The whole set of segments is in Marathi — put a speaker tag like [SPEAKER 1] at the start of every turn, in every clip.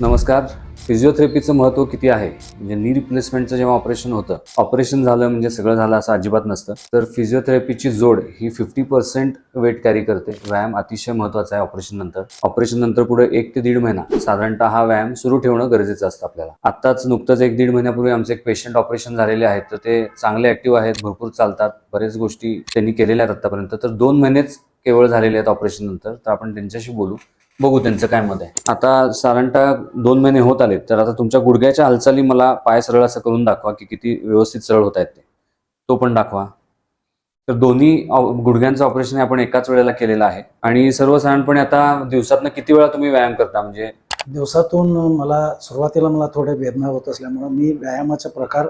[SPEAKER 1] नमस्कार. फिजिओथेरपीचं महत्त्व किती आहे म्हणजे नी रिप्लेसमेंटचं जेव्हा ऑपरेशन होतं, ऑपरेशन झालं म्हणजे सगळं झालं असं अजिबात नसतं. तर फिजिओथेरपीची जोड ही 50% वेट कॅरी करते. व्यायाम अतिशय महत्त्वाचा आहे ऑपरेशन नंतर पुढे 1 ते 1.5 महिना साधारणतः हा व्यायाम सुरू ठेवणं गरजेचं असतं आपल्याला. आत्ताच नुकतंच 1-1.5 महिन्यापूर्वी आमचे एक पेशंट ऑपरेशन झालेले आहेत, तर ते चांगले ॲक्टिव्ह आहेत, भरपूर चालतात, बरेच गोष्टी त्यांनी केलेल्या आहेत आतापर्यंत. तर 2 महिनेच केवळ झालेले आहेत ऑपरेशन नंतर. तर आपण त्यांच्याशी बघू त्यांचं काय मत आहे. आता साधारणतः 2 महिने होत आले, तर आता तुमच्या गुडघ्याच्या हालचाली मला पाय सरळ असं करून दाखवा की किती व्यवस्थित सरळ होत आहेत ते. तो पण दाखवा. तर दोन्ही गुडघ्यांचं ऑपरेशन आपण एकाच वेळेला केलेलं आहे. आणि सर्वसाधारणपणे आता दिवसातनं किती वेळा तुम्ही व्यायाम करता? म्हणजे
[SPEAKER 2] दिवसातून सुरुवातीला थोडे वेदना होत असल्यामुळे मी व्यायामाचा प्रकार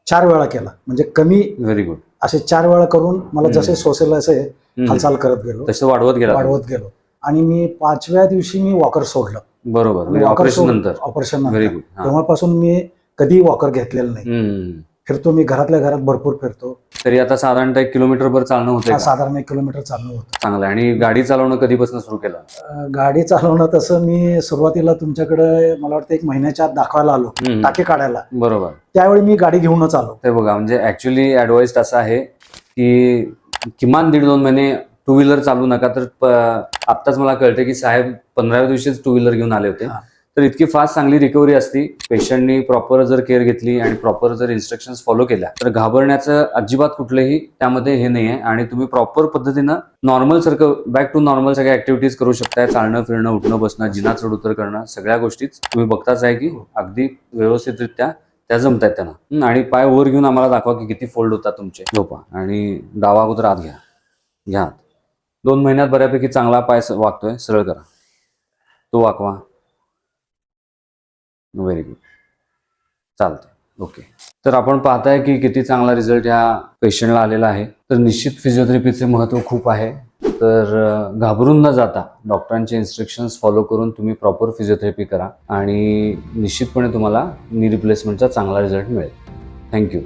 [SPEAKER 2] 4 वेळा केला. म्हणजे कमी
[SPEAKER 1] व्हेरी गुड.
[SPEAKER 2] असे 4 वेळा करून मला जसे सोसेल असे हालचाल करत गेलो,
[SPEAKER 1] तसं वाढवत गेलो.
[SPEAKER 2] आणि मी 5व्या दिवशी मी वॉकर सोडलं.
[SPEAKER 1] बरोबर. म्हणजे ऑपरेशन नंतर. Very good.
[SPEAKER 2] तेव्हापासून मी कधी वॉकर घेतलेलं नाही. फिरतो, मी घरातल्या घरात भरपूर फिरतो.
[SPEAKER 1] तरी आता साधारणतः 1 किलोमीटरभर चालणं होतं.
[SPEAKER 2] साधारण 1 किलोमीटर चालणं होतं.
[SPEAKER 1] चांगलं. आणि गाडी चालवणं कधीपासून सुरू केलं?
[SPEAKER 2] गाडी चालवणं तसं मी सुरुवातीला तुमच्याकडे मला वाटतं 1 महिन्याच्या आत दाखवायला आलो, टाके काढायला.
[SPEAKER 1] बरोबर.
[SPEAKER 2] त्यावेळी मी गाडी घेऊनच आलो.
[SPEAKER 1] ते बघा, म्हणजे ऍक्च्युली ऍडवाइस असं आहे की किमान 1.5-2 महिने टू व्हीलर चालू नका. तर आत्ताच मला कळतं की साहेब 15व्या दिवशीच टू व्हीलर घेऊन आले होते. तर इतकी फास्ट चांगली रिकव्हरी असती. पेशंटनी प्रॉपर जर केअर घेतली आणि प्रॉपर जर इन्स्ट्रक्शन्स फॉलो केल्या तर घाबरण्याचं अजिबात कुठलंही त्यामध्ये हे नाही आहे. आणि तुम्ही प्रॉपर पद्धतीनं नॉर्मल सारखं बॅक टू नॉर्मल सगळ्या ऍक्टिव्हिटीज करू शकताय. चालणं, फिरणं, उठणं, बसणं, जिना चढ उतर करणं, सगळ्या गोष्टीच तुम्ही बघताच आहे की अगदी व्यवस्थितरित्या त्या जमतायत त्यांना. आणि पाय वर घेऊन आम्हाला दाखवा की किती फोल्ड होतात तुमचे. झोपा आणि डावा अगोदर आत घ्या. 2 महिन्यात बऱ्यापैकी चांगला पाय वाकतोय. सरळ करा, तो वाकवा. Very good. चालतंय. ओके. तर आपण पाहताय की किती चांगला रिझल्ट ह्या पेशंटला आलेला आहे. तर निश्चित फिजिओथेरपीचे महत्त्व खूप आहे. तर घाबरून न जाता डॉक्टरांचे इन्स्ट्रक्शन्स फॉलो करून तुम्ही प्रॉपर फिजिओथेरपी करा आणि निश्चितपणे तुम्हाला नी रिप्लेसमेंटचा चांगला रिझल्ट मिळेल. थँक्यू.